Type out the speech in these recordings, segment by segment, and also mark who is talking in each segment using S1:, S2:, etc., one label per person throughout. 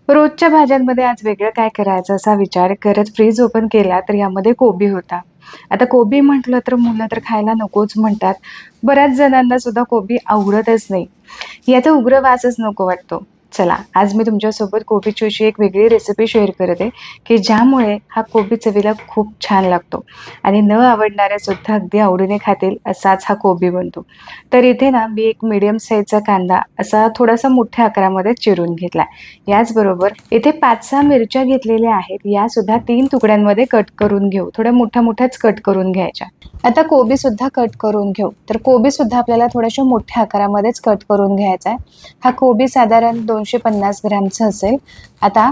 S1: रोजच्या भाज्यांमध्ये आज वेगळं काय करायचं असा विचार करत फ्रीज ओपन केला तर यामध्ये कोबी होता. आता कोबी म्हटलं तर मुलं तर खायला नकोच म्हणतात. बऱ्याच जणांना सुद्धा कोबी आवडतच नाही. याचा उग्र वासच नको वाटतो. चला, आज मी तुमच्यासोबत कोबीची अशी एक वेगळी रेसिपी शेअर करते, की ज्यामुळे हा कोबी चवीला खूप छान लागतो आणि न आवडणाऱ्या सुद्धा अगदी आवडीने खातील असाच हा कोबी बनतो. तर इथे ना मी एक मीडियम साईजचा कांदा असा थोडासा मोठ्या आकारामध्ये चिरून घेतलाय. याचबरोबर इथे 5-6 मिरच्या घेतलेल्या आहेत. या सुद्धा 3 तुकड्यांमध्ये कट करून घेऊ. थोड्या मोठ्या-मोठ्याच कट करून घ्यायच्या. आता कोबी सुद्धा कट करून घेऊ. तर कोबी सुद्धा आपल्याला थोड्याशा मोठ्या आकारामध्येच कट करून घ्यायचा आहे. हा कोबी साधारण 250 ग्रॅमचा असेल. आता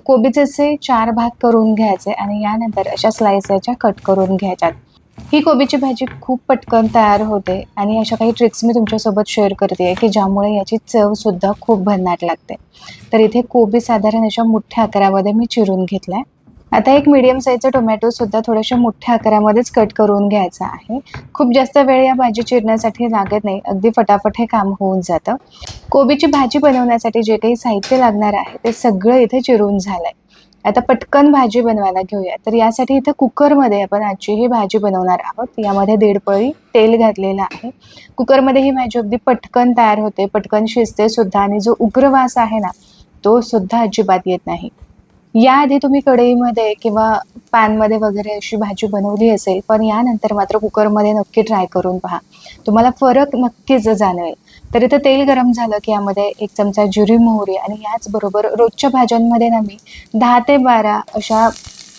S1: कोबीचे असे 4 भाग करून घ्यायचे आणि यानंतर अशा स्लाइस याच्या कट करून घ्यायच्यात. ही कोबीची भाजी खूप पटकन तयार होते आणि अशा काही ट्रिक्स मी तुमच्यासोबत शेअर करते की ज्यामुळे याची चव सुद्धा खूप भन्नाट लागते. तर इथे कोबी साधारण अशा मोठ्या आकारामध्ये मी चिरून घेतलाय. आता एक मीडियम साईजचा टोमॅटो सुद्धा थोड्याशा मोठ्या आकारामध्येच कट करून घ्यायचा आहे. खूप जास्त वेळ या भाजी चिरण्यासाठी लागत नाही. अगदी फटाफट हे काम होऊन जातं. कोबीची भाजी बनवण्यासाठी जे काही साहित्य लागणार आहे ते सगळं इथे चिरून झालंय. आता पटकन भाजी बनवायला घेऊया. तर यासाठी इथे कुकरमध्ये आपण आजची ही भाजी बनवणार आहोत. यामध्ये 1.5 पळी तेल घातलेलं आहे. कुकरमध्ये ही भाजी अगदी पटकन तयार होते, पटकन शिजते सुद्धा आणि जो उग्र वास आहे ना, तो सुद्धा अजिबात येत नाही. याआधी तुम्ही कढईमध्ये किंवा पॅनमध्ये वगैरे अशी भाजी बनवली असेल, पण यानंतर मात्र कुकरमध्ये नक्की ट्राय करून पहा. तुम्हाला फरक नक्कीच जाणवेल. तर इथं तेल गरम झालं की यामध्ये 1 चमचा जिरी, मोहरी आणि याचबरोबर रोजच्या भाज्यांमध्ये ना मी 10 ते 12 अशा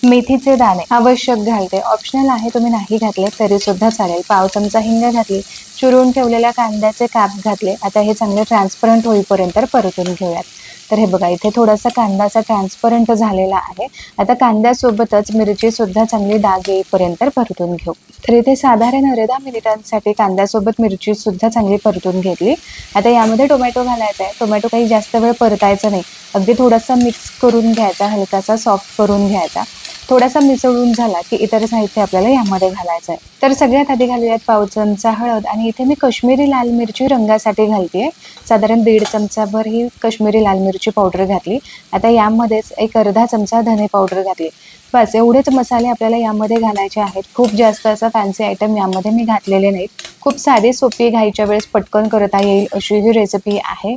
S1: मेथीचे दाणे आवश्यक घालते. ऑप्शनल आहे, तुम्ही नाही घातले तरी सुद्धा चालेल. पाव चमचा हिंग घातली, चिरून ठेवलेल्या कांद्याचे काप घातले. आता हे चांगले ट्रान्सपरंट होईपर्यंत परतून घेऊयात. तर हे बघा, इथे थोडासा कांदा असा ट्रान्सपरंट झालेला आहे. आता कांद्यासोबतच मिरची सुद्धा चांगली डाग येईपर्यंत परतून घेऊ. तर इथे साधारण अर्धा मिनिटांसाठी कांद्यासोबत मिरची सुद्धा चांगली परतून घेतली. आता यामध्ये टोमॅटो घालायचा आहे. टोमॅटो काही जास्त वेळ परतायचा नाही. अगदी थोडासा मिक्स करून घ्यायचा, हलकासा सॉफ्ट करून घ्यायचा. थोडासा मिसळून झाला की इतर साहित्य आपल्याला यामध्ये घालायचं आहे. तर सगळ्यात आधी घालूयात पाव चमचा हळद आणि इथे मी कश्मीरी लाल मिरची रंगासाठी घालतेय. साधारण 1.5 चमचाभर ही कश्मीरी लाल मिरची पावडर घातली. आता यामध्येच एक अर्धा चमचा धने पावडर घातली. बस एवढेच मसाले आपल्याला यामध्ये घालायचे आहेत. खूप जास्त असा फॅन्सी आयटम यामध्ये मी घातलेले नाहीत. खूप साधी, सोपी, घाईच्या वेळेस पटकन करता येईल अशी ही रेसिपी आहे.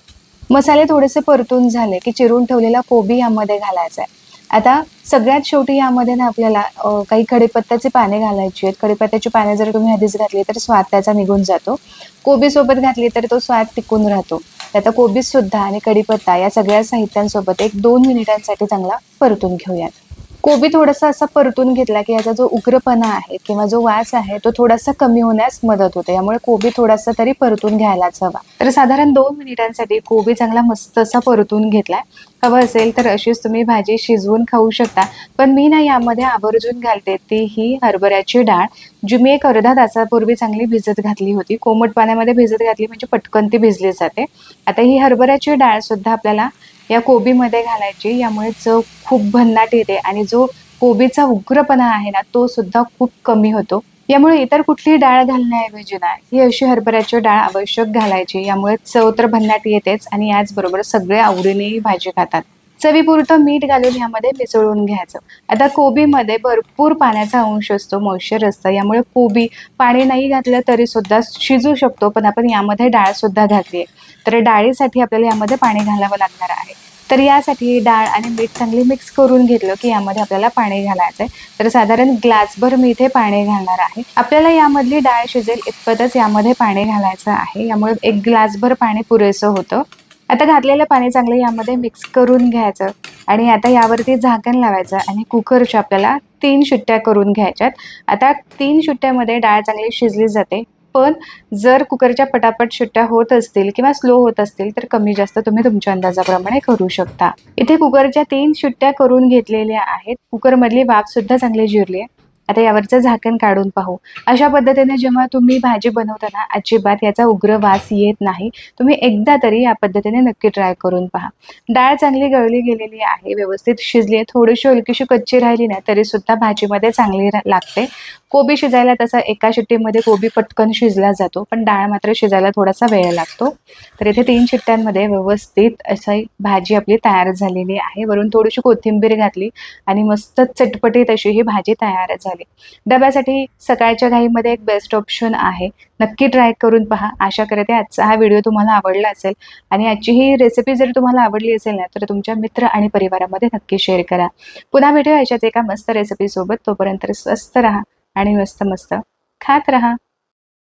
S1: मसाले थोडेसे परतून झाले की चिरून ठेवलेला कोबी यामध्ये घालायचा आहे. आता सगळ्यात शेवटी यामध्ये ना आपल्याला काही कढीपत्त्याची पाने घालायची आहेत. कढीपत्त्याची पाने जर तुम्ही आधीच घातली तर स्वाद त्याचा निघून जातो. कोबी सोबत घातली तर तो स्वाद टिकून राहतो. आता कोबी सुद्धा आणि कढीपत्ता या सगळ्या साहित्यांसोबत 1-2 मिनिटांसाठी चांगला परतून घेऊयात. कोबी थोडासा असा परतून घेतला की याचा जो उग्रपणा आहे किंवा जो वास आहे तो थोडासा कमी होण्यास मदत होते. त्यामुळे कोबी थोडासा तरी परतून घ्यायलाच हवा. तर साधारण 2 मिनिटांसाठी कोबी चांगला मस्त असा परतून घेतलाय. हवं असेल तर अशीच तुम्ही भाजी शिजवून खाऊ शकता. पण मी ना यामध्ये आवर्जून घालते ती ही हरभऱ्याची डाळ, जी मी एक अर्धा तासापूर्वी चांगली भिजत घातली होती. कोमट पाण्यामध्ये भिजत घातली म्हणजे पटकन ती भिजली जाते. आता ही हरभऱ्याची डाळ सुद्धा आपल्याला या कोबीमध्ये घालायची. यामुळे चव खूप भन्नाट येते आणि जो कोबीचा उग्रपणा आहे ना, तो सुद्धा खूप कमी होतो. यामुळे इतर कुठली डाळ घालण्याऐवजी ना, ही अशी हरभऱ्याची डाळ आवश्यक घालायची. यामुळे चव तर भन्नाट येतेच आणि याचबरोबर सगळे आवडीने ही भाजी खातात. चवीपुरतं मीठ घालून यामध्ये मिसळून घ्यायचं. आता कोबीमध्ये भरपूर पाण्याचा अंश असतो, मॉइश्चर असतं. यामुळे कोबी पाणी नाही घातलं तरी सुद्धा शिजू शकतो. पण आपण यामध्ये डाळ सुद्धा घातली आहे. तर डाळीसाठी आपल्याला यामध्ये पाणी घालावं लागणार आहे. तर यासाठी डाळ आणि मीठ चांगली मिक्स करून घेतलं की यामध्ये आपल्याला पाणी घालायचं आहे. तर साधारण ग्लासभर मी इथे पाणी घालणार आहे. आपल्याला यामधली डाळ शिजेल इतपतच यामध्ये पाणी घालायचं आहे. यामुळे 1 ग्लासभर पाणी पुरेसं होतं. आता घातलेलं पाणी चांगलं यामध्ये मिक्स करून घ्यायचं आणि आता यावरती झाकण लावायचं आणि कुकरच्या आपल्याला 3 शिट्ट्या करून घ्यायच्यात. आता 3 शिट्ट्यामध्ये डाळ चांगली शिजली जाते. पण जर कुकरच्या पटापट शिट्ट्या होत असतील किंवा स्लो होत असतील तर कमी जास्त तुम्ही तुमच्या अंदाजाप्रमाणे करू शकता. इथे कुकरच्या 3 शिट्ट्या करून घेतलेल्या आहेत. कुकरमधली वाफ सुद्धा चांगली जिरली आहे. आता यावरचं झाकण काढून पाहू. अशा पद्धतीने जेव्हा तुम्ही भाजी बनवताना अजिबात याचा उग्र वास येत नाही. तुम्ही एकदा तरी या पद्धतीने नक्की ट्राय करून पहा. डाळ चांगली गळली गेलेली आहे, व्यवस्थित शिजली आहे, थोडीशी हलकीशी कच्ची राहिली ना तरी सुद्धा भाजीमध्ये चांगली लागते. कोबी शिजायला तसा एका शिट्टीमध्ये कोबी पटकन शिजला जातो, पण डाळ मात्र शिजायला थोडासा वेळ लागतो. तर इथे 3 शिट्ट्यांमध्ये व्यवस्थित अशी भाजी आपली तयार झालेली आहे. वरून थोडीशी कोथिंबीर घातली आणि मस्त चटपटीत अशी ही भाजी तयार झाली. डब्यासाठी सकाळच्या घाईमध्ये एक बेस्ट ऑप्शन आहे. नक्की ट्राय करून पहा. आशा करते आजचा हा व्हिडिओ तुम्हाला आवडला असेल आणि आजची ही रेसिपी जर तुम्हाला आवडली असेल ना तर तुमच्या मित्र आणि परिवारामध्ये नक्की शेअर करा. पुन्हा भेटूया अशाच एका मस्त रेसिपी सोबत. तोपर्यंत स्वस्त राहा आणि मस्त मस्त खात राहा.